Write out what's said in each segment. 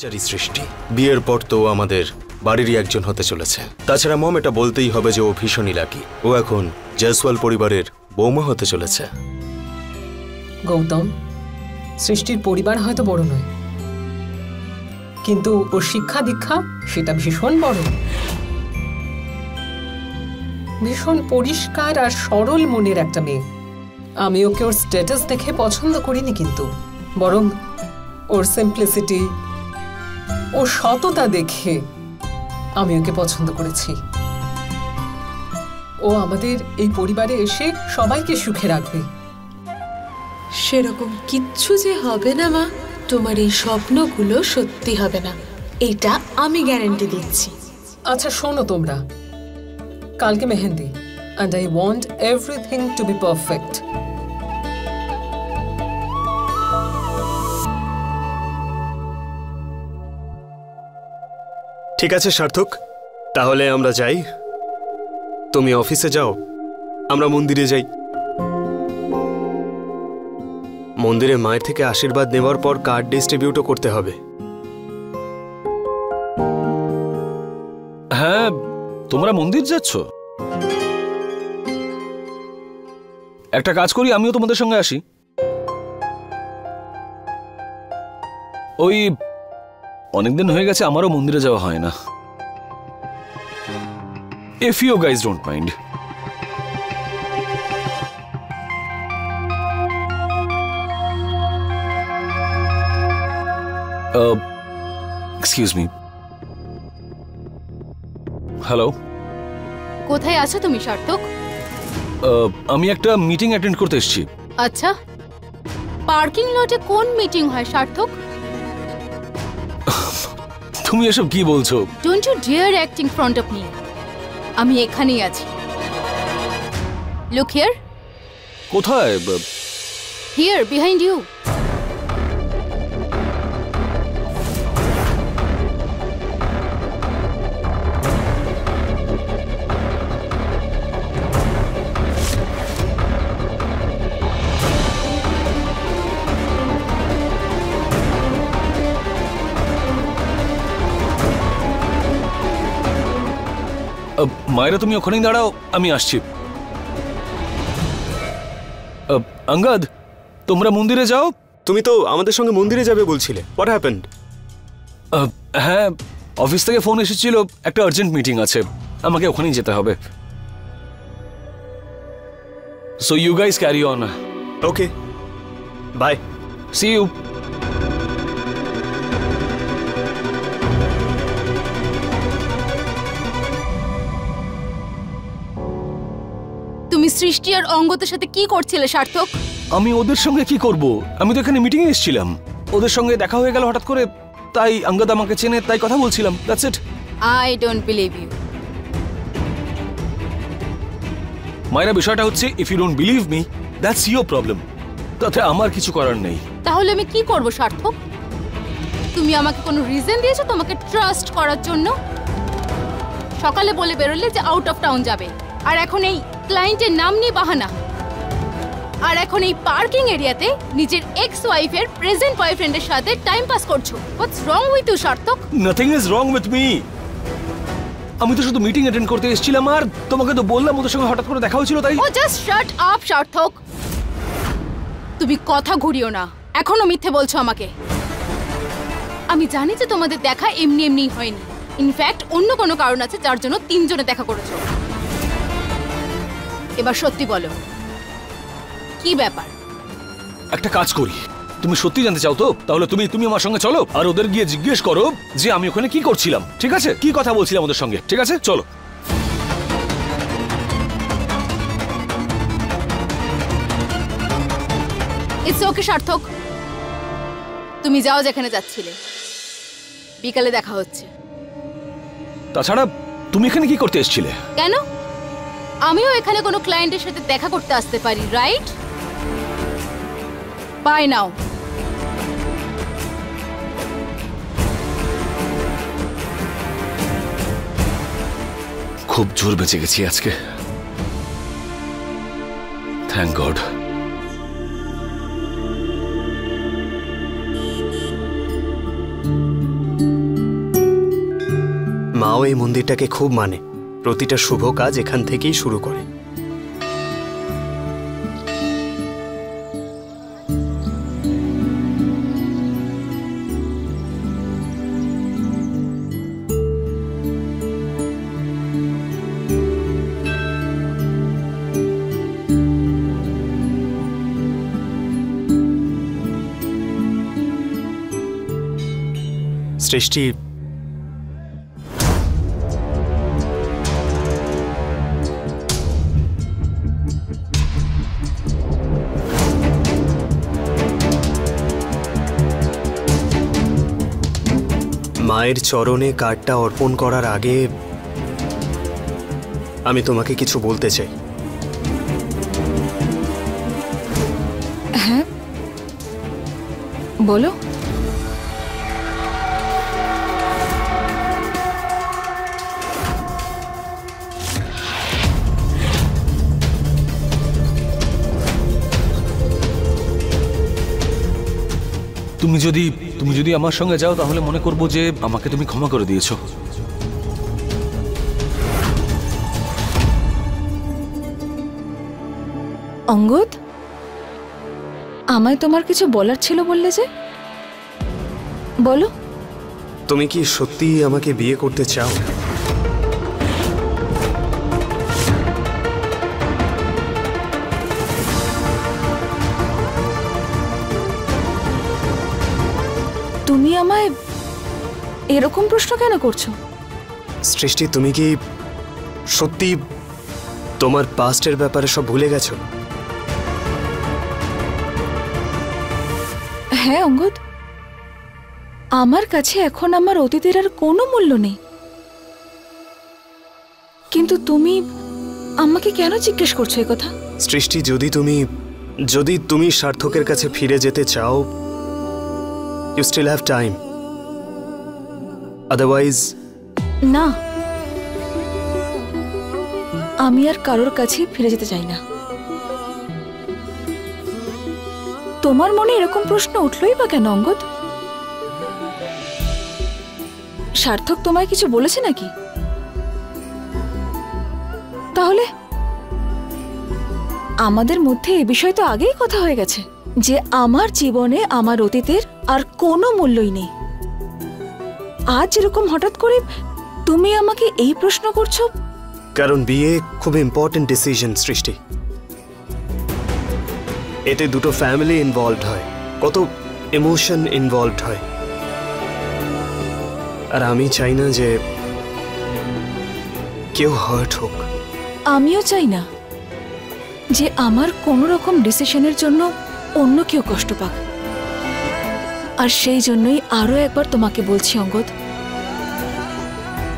বেচারি সৃষ্টি, বিয়ের পর তো আমাদের বাড়িরই একজন হতে চলেছে। তাছাড়া মম, এটা বলতেই হবে যে ও ভীষণই লাকি। ও এখন জয়সওয়াল পরিবারের বৌমা হতে চলেছে। গৌতম, সৃষ্টির পরিবার হয়তো বড় নয়, কিন্তু ওর শিক্ষা দীক্ষা সেটা ভীষণ বড়। ভীষণ পরিষ্কার আর সরল মনের একটা মেয়ে। আমি ওকে ওর স্ট্যাটাস দেখে পছন্দ করিনি, কিন্তু বরং ওর সিম্পলিসিটি, ওর সততা দেখে আমি ওকে পছন্দ করেছি। ও আমাদের এই পরিবারে এসে সবাইকে সুখে রাখবে। সেরকম কিচ্ছু যে হবে না মা, তোমার এই স্বপ্নগুলো সত্যি হবে না, এটা আমি গ্যারান্টি দিচ্ছি। আচ্ছা শোনো তোমরা, কালকে mehndi, and I want everything to be perfect. ঠিক আছে সার্থক, তাহলে আমরা যাই। তুমি অফিসে যাও, আমরা মন্দিরে যাই। মন্দিরে মায়ের থেকে আশীর্বাদ নেওয়ার পর কার্ড ডিস্ট্রিবিউটও করতে হবে। হ্যাঁ, তোমরা মন্দির যাচ্ছ? একটা কাজ করি, আমিও তোমাদের সঙ্গে আসি। ওই অনেকদিন হয়ে গেছে আমারও মন্দিরে যাওয়া হয় না। If you guys don't mind. Excuse me. Hello, কোথায় আছো তুমি সার্থক? আমি একটা মিটিং অ্যাটেন্ড করতে এসেছি। আচ্ছা, পার্কিং লটে কোন মিটিং হয় সার্থক? তুমি এসব কি বলছো? Don't you dare acting front of me. আমি এখানেই আছি। Look here. কোথায়? Here, behind you. মায়েরা তুমি ওখানেই দাঁড়াও, আমি আসছি। অঙ্গদ, তোমরা মন্দিরে যাও। তুমি তো আমাদের সঙ্গে মন্দিরে যাবে বলছিলে, হোয়াট হ্যাপেন্ড? হ্যাঁ, অফিস থেকে ফোন এসেছিল, একটা আর্জেন্ট মিটিং আছে, আমাকে ওখানেই যেতে হবে। So you guys carry on. Okay, bye, see you. তুমি সৃষ্টি আর অঙ্গদের সাথে কি করছিলে সার্থক? আমি ওদের সঙ্গে কি করব? আমি তো এখানে মিটিং এ এসেছিলাম, ওদের সঙ্গে দেখা হয়ে গেল হঠাৎ করে, তাই অঙ্গদ আমাকে চেনে, তাই কথা বলছিলাম, that's it. I don't believe you. মায়েরা, বিষয়টা হচ্ছে, if you don't believe me, that's your problem, তাতে আমার কিছু করার নেই। তাহলে আমি কি করব সার্থক? তুমি আমাকে কোনো রিজন দিয়েছো তোমাকে ট্রাস্ট করার জন্য? সকালে বলে বেরোলে যে আউট অফ টাউন যাবে, আর এখন এই ক্লায়েন্টের নাম নিয়ে বাহানা, আর এখন এই পার্কিং এরিয়াতে নিজের এক্স ওয়াইফের প্রেজেন্ট বয়ফ্রেন্ডের সাথে টাইম পাস করছো। হোয়াটস রং উইথ ইউ সার্থক? Nothing is wrong with me. আমি তো শুধু মিটিং অ্যাটেন্ড করতে এসেছিলাম, আর তোমাকে তো বললাম ওদের সঙ্গে হঠাৎ করে দেখা হয়েছিল, তাই। ও জাস্ট শাট আপ সার্থক, তুমি কথা ঘুরিও না, এখনো মিথ্যে বলছো আমাকে। আমি জানি যে তোমাদের দেখা এমনি এমনি হয়নি, ইনফ্যাক্ট অন্য কোনো কারণ আছে যার জন্য তিনজনে দেখা করেছো। এবার সত্যি বলো, কি ব্যাপার? একটা কাজ করি, তুমি সত্যি জানতে চাও তো? তাহলে তুমি আমার সঙ্গে চলো, আর ওদের গিয়ে জিজ্ঞেস করো যে আমি ওখানে কি করছিলাম, ঠিক আছে? কি কথা বলছিলাম ওদের সঙ্গে, ঠিক আছে? চলো। ইটস ওকে সার্থক, তুমি যাও যেখানে যাচ্ছিলে, বিকালে দেখা হচ্ছে। তাছাড়া তুমি এখানে কি করতে এসেছিলে? কেন? আমিও এখানে কোনো ক্লায়েন্টের সাথে দেখা করতে আসতে পারি, রাইট? বাই নাও। খুব জোর বেঁচে গেছি আজকে, থ্যাংক গড। মাও এই মন্দিরটাকে খুব মানে, প্রতিটা শুভ কাজ এখান থেকেই শুরু করে। সৃষ্টি, মায়ের চরণে কার্ডটা অর্পণ করার আগে আমি তোমাকে কিছু বলতে চাই। হ্যাঁ বলো। তুমি যদি আমার সঙ্গে যাও তাহলে মনে করবো যে আমাকে তুমি ক্ষমা করে দিয়েছো। অঙ্গদ, আমায় তোমার কিছু বলার ছিল বললে যে, বলো। তুমি কি সত্যি আমাকে বিয়ে করতে চাও? তুমি আমায় এরকম প্রশ্ন কেন করছো? সৃষ্টি, তুমি কি সত্যি তোমার পাস্টের ব্যাপারে সব ভুলে গেছো? হ্যাঁ অঙ্গদ, আমার কাছে এখন আমার অতীতের আর কোনো মূল্য নেই। কিন্তু তুমি আমাকে কেন জিজ্ঞেস করছো এই কথা? সৃষ্টি, যদি তুমি সার্থকের কাছে ফিরে যেতে চাও, you still have time. Otherwise না, আমি আর কারোর কাছেই ফিরে যেতে চাই না। তোমার মনে এরকম প্রশ্ন উঠলই বা কেন অঙ্গদ? সার্থক তোমায় কিছু বলেছে নাকি? তাহলে আমাদের মধ্যে এ বিষয় তো আগেই কথা হয়ে গেছে যে আমার জীবনে আমার অতীতের আর কোনো মূল্যই নেই। আজ এরকম হঠাৎ করে তুমি আমাকে এই প্রশ্ন করছো? কারণ বিয়ে খুব ইম্পর্টেন্ট ডিসিশন সৃষ্টি। এতে দুটো ফ্যামিলি ইনভলভড হয়, কত ইমোশন ইনভলভড হয়। আর আমি চাই না যে কেউ হার্ট হোক। আমিও চাই না যে আমার কোনো রকম ডিসিশনের জন্য অন্য কেউ কষ্ট পাক। আর সেই জন্যই আরো একবার তোমাকে বলছি অঙ্গদ,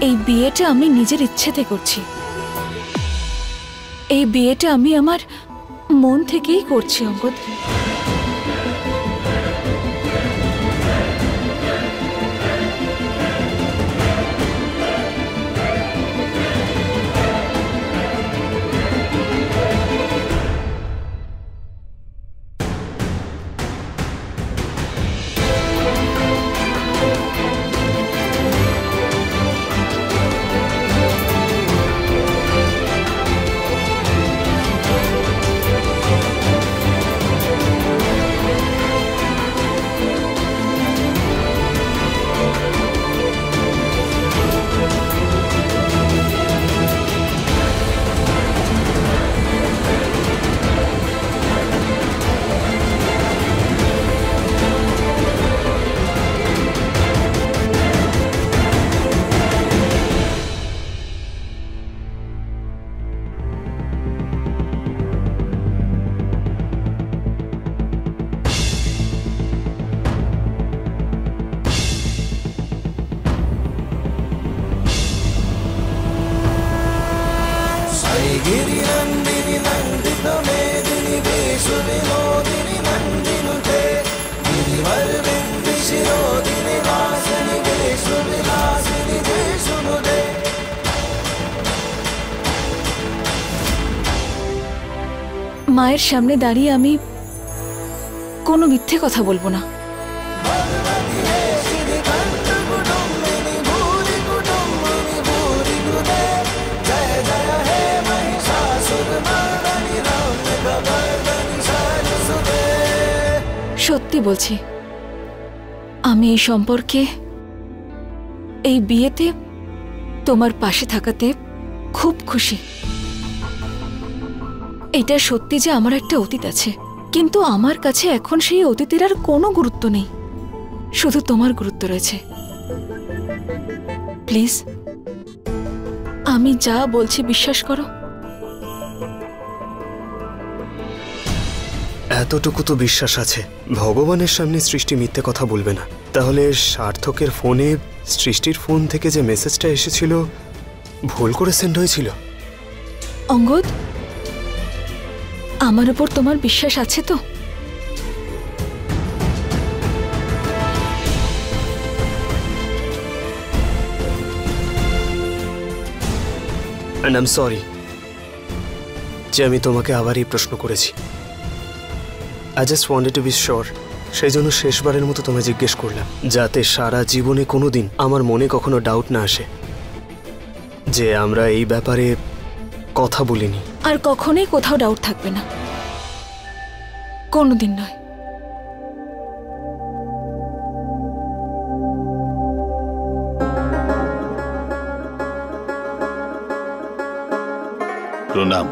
এই বিয়েটা আমি নিজের ইচ্ছেতে করছি। এই বিয়েটা আমি আমার মন থেকেই করছি অঙ্গদ। মায়ের সামনে দাঁড়িয়ে আমি কোনো মিথ্যে কথা বলবো না। সত্যি বলছি, আমি এই সম্পর্কে, এই বিয়েতে তোমার পাশে থাকাতে খুব খুশি। এটা সত্যি যে আমার একটা অতীত আছে, কিন্তু আমার কাছে এখন সেই অতীতের আর কোনো গুরুত্ব নেই, শুধু তোমার গুরুত্ব রয়েছে। প্লিজ আমি যা বলছি বিশ্বাস করো। এতটুকু তো বিশ্বাস আছে, ভগবানের সামনে সৃষ্টি মিথ্যে কথা বলবে না। তাহলে সার্থকের ফোনে সৃষ্টির ফোন থেকে যে মেসেজটা এসেছিল ভুল করে সেন্ড হয়েছিল? অঙ্গদ, আমার উপর তোমার বিশ্বাস আছে তো? And I'm sorry যে আমি তোমাকে আবার এই প্রশ্ন করেছি। I just wanted to be sure, সেই জন্য শেষবারের মতো তোমায় জিজ্ঞেস করলাম, যাতে সারা জীবনে কোনোদিন আমার মনে কখনো ডাউট না আসে যে আমরা এই ব্যাপারে কথা বলিনি। আর কখনোই কোথাও ডাউট থাকবে না, কোনোদিন নয়। প্রণাম।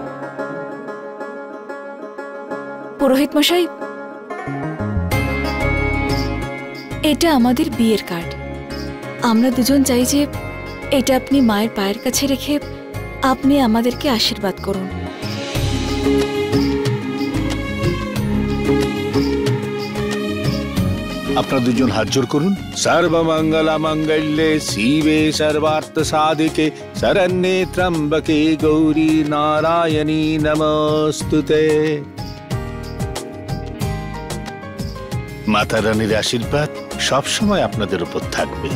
পুরোহিত মশাই, এটা আমাদের বিয়ের কার্ড। আমরা দুজন চাই যে এটা আপনি মায়ের পায়ের কাছে রেখে আপনি আমাদেরকে আশীর্বাদ করুন। আপনারা দুজন হাত জোড় করুন। সর্বমঙ্গল মঙ্গলে শিবে সর্বার্থ সাধিকে শরণ্যে ত্র্যম্বকে গৌরী নারায়ণী নমস্তুতে। মাতা রানীর আশীর্বাদ সবসময় আপনাদের উপর থাকবে।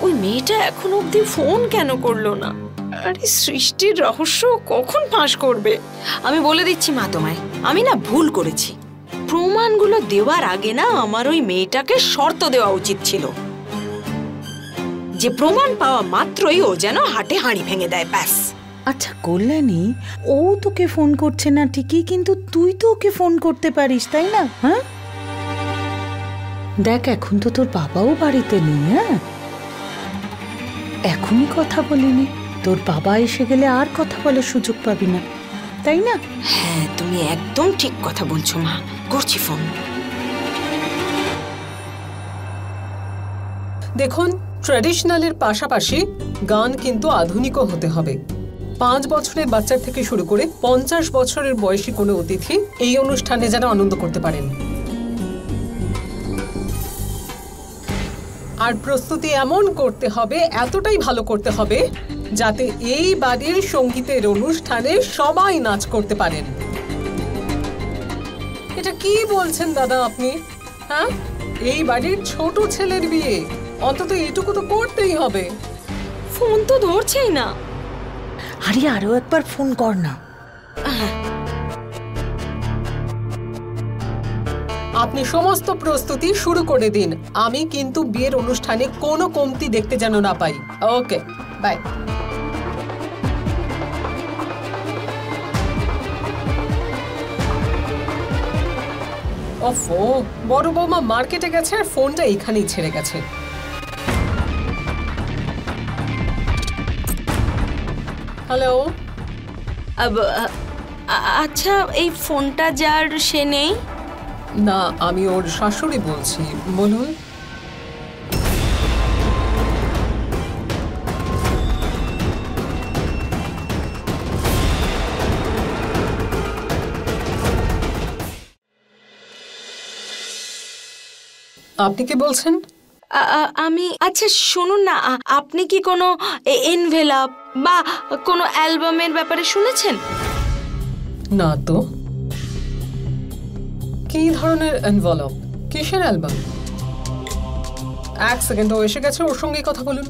ওই মেয়েটা এখনো অব্দি ফোন কেন করলো না? আরে সৃষ্টির রহস্য কখন ফাঁস করবে? আমি বলে দিচ্ছি মা তোমায়, আমি না ভুল করেছি। প্রমাণগুলো দেওয়ার আগে না আমার ওই মেয়েটাকে শর্ত দেওয়া উচিত ছিল, যে প্রমাণ পাওয়া মাত্রই ও যেন হাটে হাঁড়ি ভেঙে দেয়, ব্যাস। আচ্ছা কল্যাণী, ও তোকে ফোন করছে না ঠিকই, কিন্তু তুই তো ওকে ফোন করতে পারিস, তাই না? হ্যাঁ দেখ, এখন তো তোর বাবাও বাড়িতে নেই। হ্যাঁ এখনই কথা বলিনি, তোর বাবা এসে গেলে আর কথা বলার সুযোগ পাবি না, তাই না? হ্যাঁ তুমি একদম ঠিক কথা বলছো মা, করছি ফোন। দেখুন, ট্র্যাডিশনালের পাশাপাশি গান কিন্তু আধুনিকও হতে হবে। 5 বছরের বাচ্চার থেকে শুরু করে 50 বছরের বয়সী কোনো অতিথি এই অনুষ্ঠানে যেন আনন্দ করতে পারেন। আর প্রস্তুতি এমন করতে হবে, এতটাই ভালো করতে হবে, যাতে এই বাড়ির সঙ্গীতের অনুষ্ঠানে সবাই নাচ করতে পারেন। এটা কি বলছেন দাদা আপনি? হ্যাঁ, এই বাড়ির ছোট ছেলের বিয়ে, অন্তত এটুকু তো করতেই হবে। ফোন তো ধরছেই না। আরে আরো একবার ফোন কর না। আপনি সমস্ত প্রস্তুতি শুরু করে দিন। আমি কিন্তু বিয়ের অনুষ্ঠানে কোনো কমতি দেখতে যেন না পাই। ওকে, বাই। ওফো, বড় বৌমা মার্কেটে গেছে আর ফোনটা এখানেই ছেড়ে গেছে। হ্যালো। আচ্ছা, এই ফোনটা যার সে নেই? না, আমি ওর শাশুড়ি বলছি, বলুন। আপনি কি বলছেন? আমি, আচ্ছা শুনুন না, আপনি কি কোনো এনভেলপ বা কোনো অ্যালবামের ব্যাপারে শুনেছেন? না তো। কি ধরনের এনভেলপ? কিসের অ্যালবাম? এক সেকেন্ড, ও এসে গেছে, ওর সঙ্গে কথা বলুন।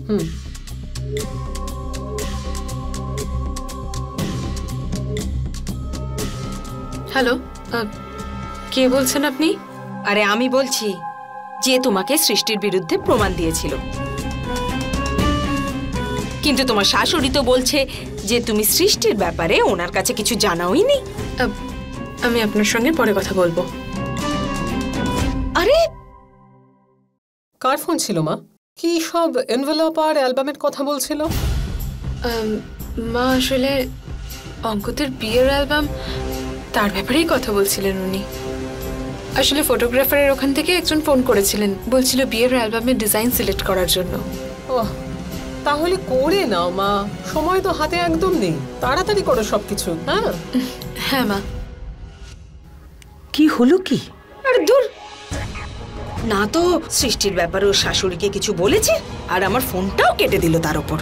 হ্যালো, কে বলছেন আপনি? আরে আমি বলছি, যে তোমাকে সৃষ্টির বিরুদ্ধে প্রমাণ দিয়েছিল। কিন্তু তোমার শাশুড়ি তো বলছে যে তুমি সৃষ্টির ব্যাপারে ওনার কাছে কিছু জানাওই নি। আমি আপনার সঙ্গে পরে কথা বলবো। আরে কার ফোন ছিল মা? কি সব এনভেলপ আর অ্যালবামের কথা বলছিল? মা আসলে অঙ্কিতের বিয়ের অ্যালবাম, তার ব্যাপারেই কথা বলছিলেন উনি। আসলে ফটোগ্রাফারের ওখান থেকে একজন ফোন করেছিলেন, বলছিল বিয়ের অ্যালবামের ডিজাইন সিলেক্ট করার জন্য। ওহ, তাহলে করে নাও মা, সময় তো হাতে একদম নেই, তাড়াতাড়ি করো সবকিছু। হ্যাঁ হ্যাঁ মা। কি হলো কি? আরে দূর, না তো সৃষ্টির ব্যাপারে ওর শাশুড়িকে কিছু বলেছে আর আমার ফোনটাও কেটে দিল তার উপর।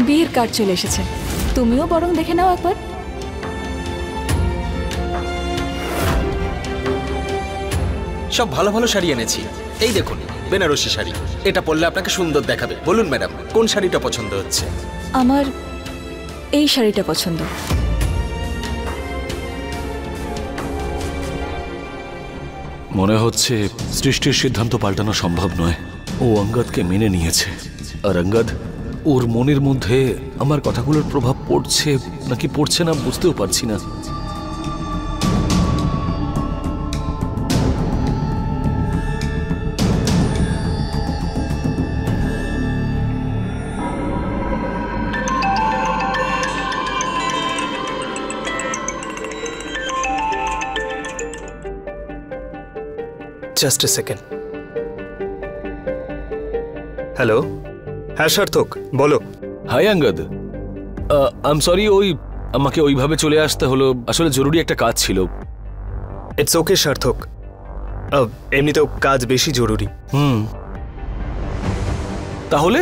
বিয়ের কার্ড চলে এসেছে, তুমিও বরং দেখে নাও একবার। সব ভালো ভালো শাড়ি এনেছি, এই দেখুন বেনারসি শাড়ি, এটা পরলে আপনাকে সুন্দর দেখাবে। বলুন ম্যাডাম, কোন শাড়িটা পছন্দ হচ্ছে? আমার এই শাড়িটা পছন্দ। মনে হচ্ছে সৃষ্টির সিদ্ধান্ত পাল্টানো সম্ভব নয়। ও অঙ্গদকে মেনে নিয়েছে, আর অঙ্গদ ওর মনের মধ্যে আমার কথাগুলোর প্রভাব পড়ছে নাকি পড়ছে না বুঝতেও পারছি না। Just a second. হ্যালো, হ্যাঁ সার্থক, বলো। Hi Angad, I am sorry, আমাকে ওইভাবে চলে আসতে হলো, আসলে জরুরি একটা কাজ ছিল। ইটস ওকে সার্থক, এমনিতেও কাজ বেশি জরুরি। তাহলে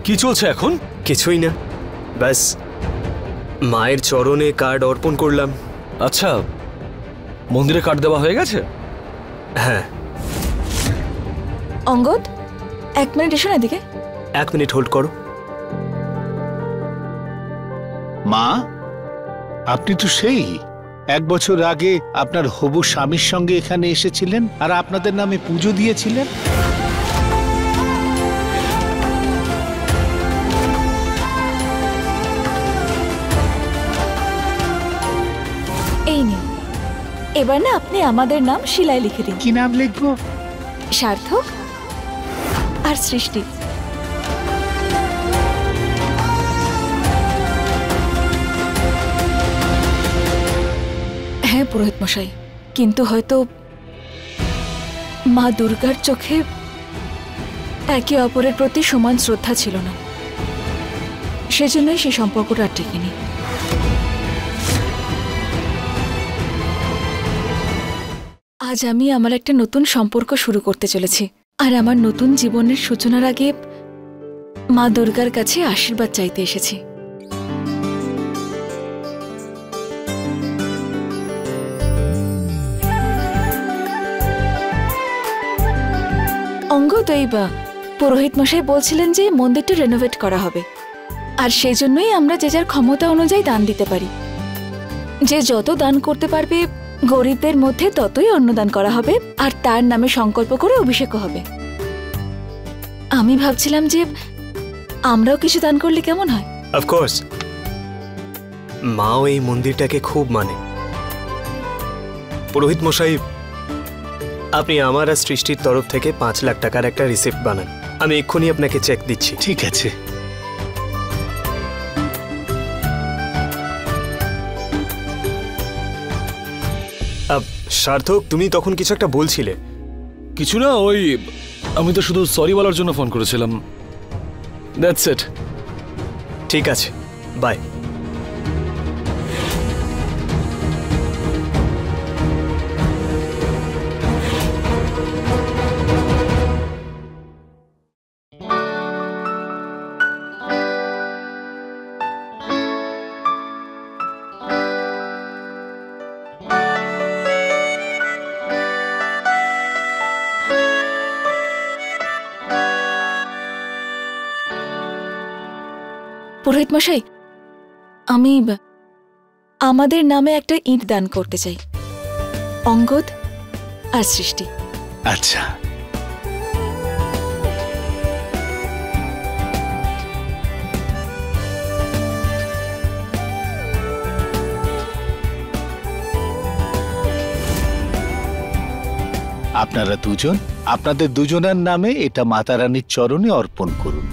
কি চলছে এখন? কিছুই না, ব্যাস মায়ের চরণে কার্ড অর্পণ করলাম। আচ্ছা, মন্দিরে কার্ড দেওয়া হয়ে গেছে? হ্যাঁ। অঙ্গদ, 1 মিনিট এসো না এদিকে। 1 মিনিট হোল্ড করো। মা, আপনি তো সেই 1 বছর আগে আপনার হবু স্বামীর সঙ্গে এখানে এসেছিলেন আর আপনাদের নামে পুজো দিয়েছিলেন। এই নিন, এবার না আপনি আমাদের নাম শিলায় লিখে দিন। কি নাম লিখবো? সার্থক আর সৃষ্টি। হ্যাঁ পুরোহিত মশাই, কিন্তু হয়তো মা দুর্গার চোখে একে অপরের প্রতি সমান শ্রদ্ধা ছিল না, সেজন্যই সেই সম্পর্কটা আর টেকেনি। আজ আমি আমার একটা নতুন সম্পর্ক শুরু করতে চলেছি, আর আমার নতুন জীবনের সূচনার আগে মা দুর্গার কাছে আশীর্বাদ চাইতে এসেছি। অঙ্গদ, এই পুরোহিত মশাই বলছিলেন যে মন্দিরটা রেনোভেট করা হবে, আর সেই জন্যই আমরা যে যার ক্ষমতা অনুযায়ী দান দিতে পারি। যে যত দান করতে পারবে গরিবদের মধ্যে ততই অন্নদান করা হবে, আর তার নামে সংকল্প করে অভিষেকও হবে। আমি ভাবছিলাম যে আমরাও কিছু দান করলে কেমন হয়। অফকোর্স, মাও এই মন্দিরটাকে খুব মানে। পুরোহিত মশাই, আপনি আমার আর সৃষ্টির তরফ থেকে 5 লাখ টাকার একটা রিসিপ্ট বানান, আমি এক্ষুনি আপনাকে চেক দিচ্ছি। ঠিক আছে। সার্থক, তুমি তখন কিছু একটা বলছিলে। কিছু না, আমি তো শুধু সরি বলার জন্য ফোন করেছিলাম। That's it. ঠিক আছে, বাই। পুরোহিত মশাই, আমি আমাদের নামে একটা ইট দান করতে চাই, অঙ্গদ আর সৃষ্টি। আচ্ছা, আপনারা দুজন আপনাদের দুজনের নামে এটা মাতা রানীর চরণে অর্পণ করুন।